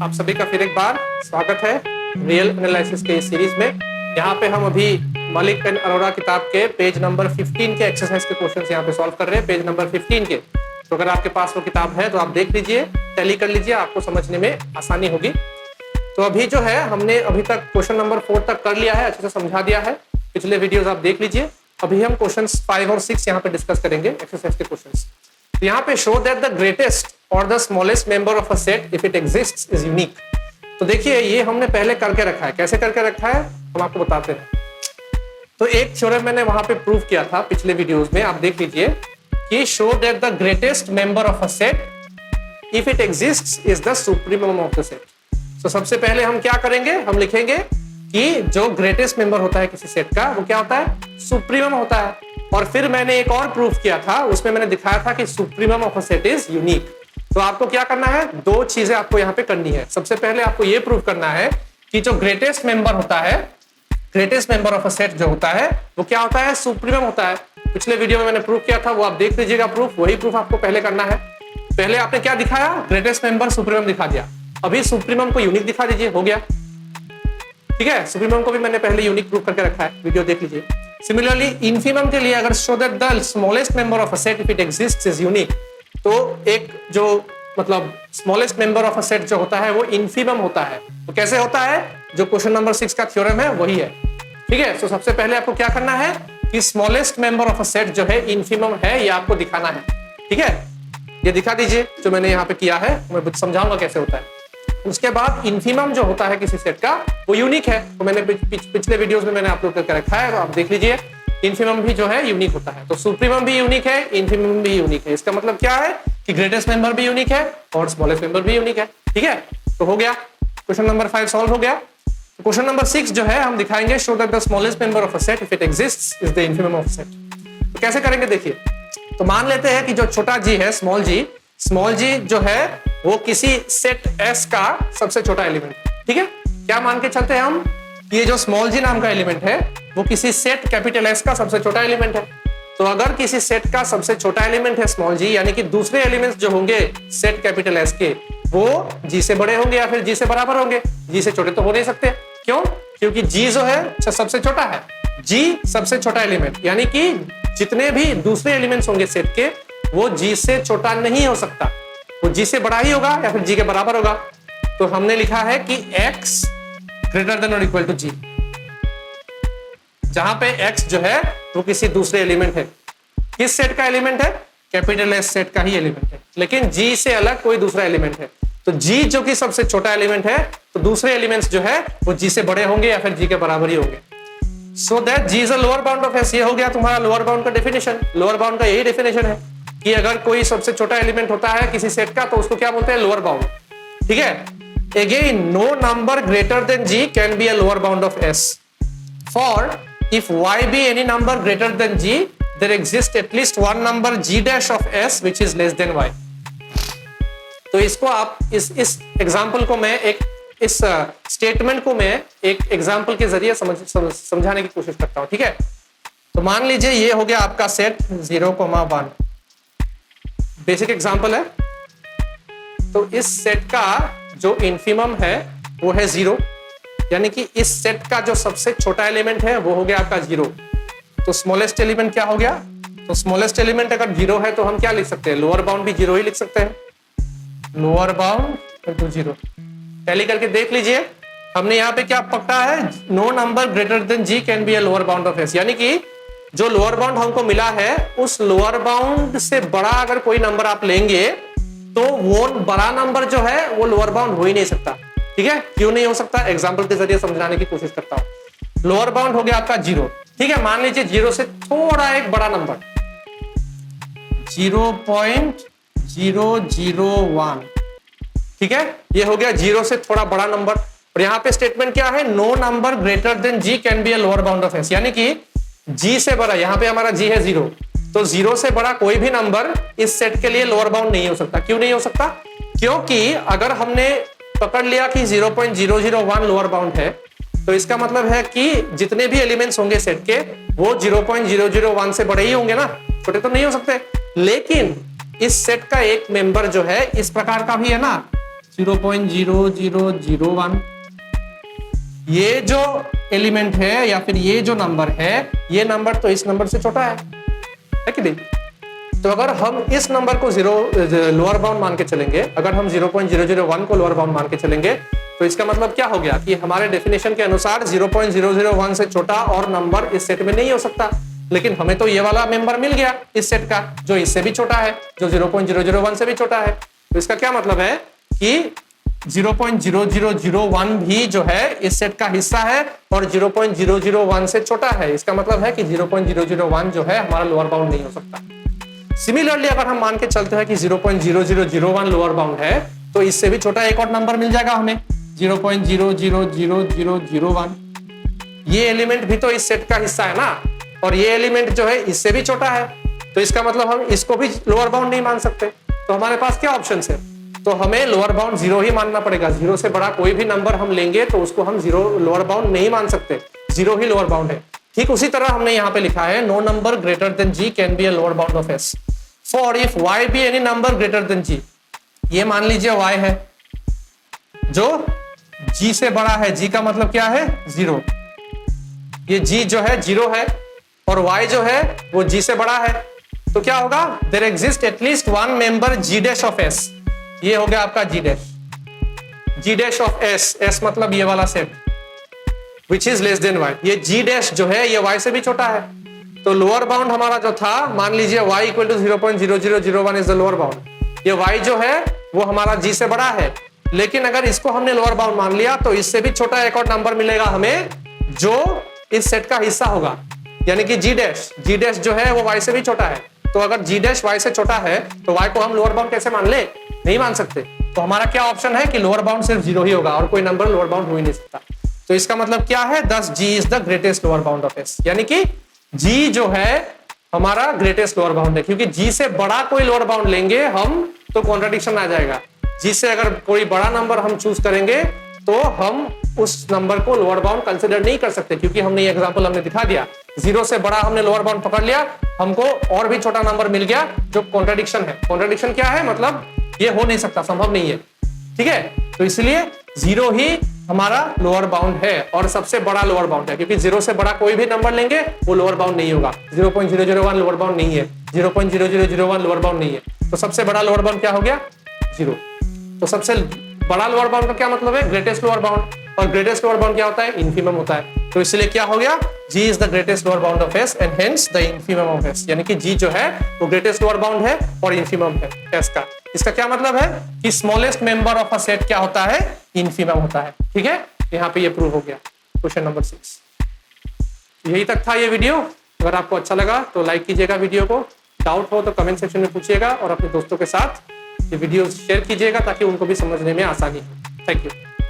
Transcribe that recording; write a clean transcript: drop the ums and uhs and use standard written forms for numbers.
आप सभी का फिर एक बार स्वागत है रियल एनालिसिस के इस सीरीज में। यहाँ पे हम अभी मलिक एंड अरोड़ा किताब के पेज नंबर 15 के एक्सरसाइज के क्वेश्चंस यहाँ पे सॉल्व कर रहे हैं, पेज नंबर 15 के। तो अगर आपके पास वो किताब है तो आप देख लीजिए, टैली कर लीजिए, आपको समझने में आसानी होगी। तो अभी जो है हमने अभी तक क्वेश्चन नंबर 4 तक कर लिया है, अच्छे से समझा दिया है। पिछले वीडियोज आप देख लीजिए। अभी हम क्वेश्चन 5 और 6 यहाँ पे डिस्कस करेंगे एक्सरसाइज के क्वेश्चन। तो यहाँ पे शो दैट द ग्रेटेस्ट और the smallest member of a set if it exists is unique. तो देखिए ये हमने पहले करके रखा है, कैसे करके रखा है हम आपको बताते हैं। तो एक थ्योरम मैंने वहां पे प्रूव किया था पिछले वीडियोस में, आप देख लीजिए कि show that the greatest member of a set if it exists is the supremum of the set. तो सबसे पहले हम क्या करेंगे, हम लिखेंगे कि जो ग्रेटेस्ट मेंबर होता है किसी सेट का वो क्या होता है, सुप्रीमम होता है। और फिर मैंने एक और प्रूफ किया था, उसमें मैंने दिखाया था कि supremum of a set is unique. तो आपको क्या करना है, दो चीजें आपको यहाँ पे करनी है। सबसे पहले आपको ये प्रूव करना है कि जो ग्रेटेस्ट मेंबर होता है, greatest member of a set जो होता है वो क्या होता है, सुप्रीमम होता है। पिछले वीडियो में मैंने प्रूव किया था, वो आप देख लीजिएगा प्रूफ। वही प्रूफ आपको पहले करना है। पहले आपने क्या दिखाया, ग्रेटेस्ट मेंबर सुप्रीमम दिखा दिया। अभी सुप्रीमम को यूनिक दिखा दीजिए, हो गया। ठीक है, सुप्रीमम को भी मैंने पहले यूनिक प्रूव करके रखा है, वीडियो देख लीजिए। सिमिलरली इन्फीमम के लिए अगर show that the smallest member of a set if it exists is unique, तो एक जो मतलब smallest member of a set जो होता है वो इन्फीमम होता है। तो कैसे होता है, जो क्वेश्चन नंबर 6 का थ्योरम है वही है। ठीक है, तो सबसे पहले आपको क्या करना है कि smallest member of a set जो है इन्फीमम है, ये आपको दिखाना है। ठीक है, ये दिखा दीजिए जो मैंने यहाँ पे किया है, मैं समझाऊंगा कैसे होता है। उसके बाद इन्फीमम जो होता है किसी सेट का वो यूनिक है। तो मैंने पिछले वीडियोस में मैंने अपलोड करके रखा है, तो आप देख लीजिए। इन्फीमम भी जो है यूनिक होता है। तो सुप्रीमम भी यूनिक है, इन्फीमम भी यूनिक है। इसका मतलब क्या है कि ग्रेटेस्ट मेंबर भी यूनिक है और स्मॉलेस्ट मेंबर भी यूनिक है। ठीक है, तो हो गया, क्वेश्चन नंबर 5 सॉल्व हो गया। तो क्वेश्चन नंबर 6 जो है हम दिखाएंगे show that the smallest member of a set if it exists is the infimum of set. तो कैसे करेंगे देखिए। तो मान लेते हैं कि जो छोटा जी है, स्मॉल जी जो है वो किसी सेट S का सबसे छोटा एलिमेंट। ठीक है, क्या मान के चलते हैं हम, ये जो स्मॉल जी नाम का एलिमेंट है वो किसी सेट कैपिटल S का सबसे छोटा एलिमेंट है। तो अगर किसी सेट का सबसे छोटा एलिमेंट है स्मॉल जी, यानी कि दूसरे एलिमेंट्स जो होंगे सेट कैपिटल S के वो G से बड़े होंगे या फिर G से बराबर होंगे। G से छोटे तो हो नहीं सकते। क्यों, क्योंकि G जो है सबसे छोटा है। G सबसे छोटा एलिमेंट, यानी कि जितने भी दूसरे एलिमेंट्स होंगे सेट के वो G से छोटा नहीं हो सकता, वो G से बड़ा ही होगा या फिर G के बराबर होगा। तो हमने लिखा है कि X ग्रेटर देन और इक्वल टू G, जहां पे X जो है वो किसी दूसरे एलिमेंट है। किस सेट का एलिमेंट है, कैपिटल S सेट का ही एलिमेंट है, लेकिन G से अलग कोई दूसरा एलिमेंट है। तो G जो कि सबसे छोटा एलिमेंट है, तो दूसरे एलिमेंट्स जो है वो G से बड़े होंगे या फिर G के बराबर ही होंगे। So that G is a lower bound of S। ये हो गया तुम्हारा लोअर बाउंड का डेफिनेशन। लोअर बाउंड का यही डेफिनेशन है कि अगर कोई सबसे छोटा एलिमेंट होता है किसी सेट का तो उसको क्या बोलते हैं, लोअर बाउंड। ठीक है, again no number greater than G can be a lower bound of S। For if Y be any number greater than G, there exists at least one number G dash of S which is less than Y। तो इसको आप इस example को मैं इस statement को मैं एक एग्जाम्पल के जरिए समझाने की कोशिश करता हूं। ठीक है, तो मान लीजिए ये हो गया आपका सेट 0,1, बेसिक एग्जाम्पल है। तो इस सेट का जो इन्फीमम है वो है 0, यानी कि इस सेट का जो सबसे छोटा एलिमेंट है वो हो गया आपका 0। तो स्मॉलेस्ट एलिमेंट क्या हो गया, तो स्मॉलेस्ट एलिमेंट अगर 0 है तो हम क्या लिख सकते हैं, लोअर बाउंड भी 0 ही लिख सकते हैं, लोअर बाउंड टू 0। टैली करके देख लीजिए, हमने यहाँ पे क्या पकड़ा है, no number greater than G can be a lower bound of S। यानी कि जो लोअर बाउंड हमको मिला है उस लोअर बाउंड से बड़ा अगर कोई नंबर आप लेंगे तो वो बड़ा नंबर जो है वो लोअर बाउंड हो ही नहीं सकता। ठीक है, क्यों नहीं हो सकता, एग्जांपल के जरिए समझाने की कोशिश करता हूं। लोअर बाउंड हो गया आपका 0। ठीक है, मान लीजिए 0 से थोड़ा एक बड़ा नंबर 0.001। ठीक है, ये हो गया 0 से थोड़ा बड़ा नंबर। और यहाँ पे स्टेटमेंट क्या है, no number greater than G can be a lower bound of S। यानी कि G से बड़ा, यहाँ पे हमारा G है 0, तो 0 से बड़ा कोई भी नंबर इस सेट के लिए लोअर बाउंड नहीं हो सकता। क्यों नहीं हो सकता, क्योंकि अगर हमने पकड़ लिया कि 0.001 लोअर बाउंड है तो इसका मतलब है कि जितने भी एलिमेंट्स होंगे सेट के वो 0.001 से बड़े ही होंगे ना, छोटे तो नहीं हो सकते। लेकिन इस सेट का एक मेंबर जो है इस प्रकार का भी है ना, 0.0001। ये जो एलिमेंट है या फिर ये जो नंबर है, ये नंबर तो इस नंबर से छोटा है कि नहीं? तो अगर हम इस नंबर को लोअर बाउंड मान के चलेंगे, अगर हम 0.001 को लोअर बाउंड मान के चलेंगे, तो इसका मतलब क्या हो गया कि हमारे डेफिनेशन के अनुसार 0.001 से छोटा और नंबर इस सेट में नहीं हो सकता। लेकिन हमें तो ये वाला मेंबर मिल गया इस सेट का, जो इससे भी छोटा है, जो 0.001 से भी छोटा है। तो इसका क्या मतलब है कि 0.0001 भी जो है इस सेट का हिस्सा है और 0.001 से छोटा है। इसका मतलब है कि 0.001 जो है हमारा लोअर बाउंड नहीं हो सकता। सिमिलरली अगर हम मान के चलते हैं कि 0.0001 लोअर बाउंड है, तो इससे भी छोटा एक और नंबर मिल जाएगा हमें, 0.000001। ये एलिमेंट भी तो इस सेट का हिस्सा है ना, और ये एलिमेंट जो है इससे भी छोटा है। तो इसका मतलब हम इसको भी लोअर बाउंड नहीं मान सकते। तो हमारे पास क्या ऑप्शन है? तो हमें लोअर बाउंड 0 ही मानना पड़ेगा। 0 से बड़ा कोई भी नंबर हम लेंगे तो उसको हम 0 लोअर बाउंड नहीं मान सकते, 0 ही लोअर बाउंड है। ठीक उसी तरह हमने यहाँ पे लिखा है, no number greater than g can be a lower bound of s for if y be any number greater than g। ये मान लीजिए y है जो g से बड़ा है, g का मतलब क्या है? 0। ये g जो है 0 है और y जो है वो g से बड़ा है, तो क्या होगा? There exist at least one member g dash of s। ये हो गया आपका g dash of s, s मतलब ये वाला set which is less than y। ये g डैश जो है ये y से भी छोटा है। तो लोअर बाउंड हमारा जो था, मान लीजिए y equal to 0.0001 is the lower bound. ये y जो है वो हमारा g से बड़ा है, लेकिन अगर इसको हमने लोअर बाउंड मान लिया तो इससे भी छोटा एक और नंबर मिलेगा हमें जो इस सेट का हिस्सा होगा, यानी कि g डैश जो है वो y से भी छोटा है। तो अगर g डैश y से छोटा है तो y को हम लोअर बाउंड कैसे मान ले? नहीं मान सकते। तो हमारा क्या ऑप्शन है कि लोअर बाउंड सिर्फ 0 ही होगा और कोई नंबर लोअर बाउंड हो ही नहीं सकता। तो इसका मतलब क्या है? thus g is the greatest lower bound of s, यानी कि g जो है हमारा ग्रेटेस्ट लोअर बाउंड है, क्योंकि g से बड़ा कोई लोअर बाउंड लेंगे हम तो कॉन्ट्रडिक्शन आ जाएगा। g से अगर कोई बड़ा नंबर हम चूज करेंगे तो हम उस नंबर को लोअर बाउंड कंसिडर नहीं कर सकते, क्योंकि हमने एग्जांपल हमने दिखा दिया, 0 से बड़ा हमने लोअर बाउंड पकड़ लिया, हमको और भी छोटा नंबर मिल गया जो कॉन्ट्रडिक्शन है। कॉन्ट्रडिक्शन क्या है? मतलब ये हो नहीं सकता, संभव नहीं है। ठीक है, तो इसलिए 0 ही हमारा लोअर बाउंड है और सबसे बड़ा लोअर बाउंड है, क्योंकि 0 से बड़ा कोई भी नंबर लेंगे वो लोअर बाउंड नहीं होगा। 0.001 लोअर बाउंड नहीं है, 0.0001 लोअर बाउंड नहीं है। तो सबसे बड़ा लोअर बाउंड क्या हो गया? 0। तो सबसे बड़ा लोअर बाउंड का क्या मतलब है? ग्रेटेस्ट लोअर बाउंड, और ग्रेटेस्ट लोअर बाउंड क्या होता है? इन्फीमम होता है। तो इसलिए क्या हो गया? g is the greatest lower bound of s and hence the infimum of s, यानी कि g जो है वो ग्रेटेस्ट लोअर बाउंड है और इन्फीमम है s का। इसका क्या मतलब है कि smallest member of a set क्या होता है? इन्फीमम होता है। ठीक है, यहाँ पे ये प्रूव हो गया। Question number 6। यही तक था ये वीडियो। अगर आपको अच्छा लगा तो लाइक कीजिएगा वीडियो को, डाउट हो तो कमेंट सेक्शन में पूछिएगा और अपने दोस्तों के साथ ये वीडियो शेयर कीजिएगा ताकि उनको भी समझने में आसानी हो। Thank you.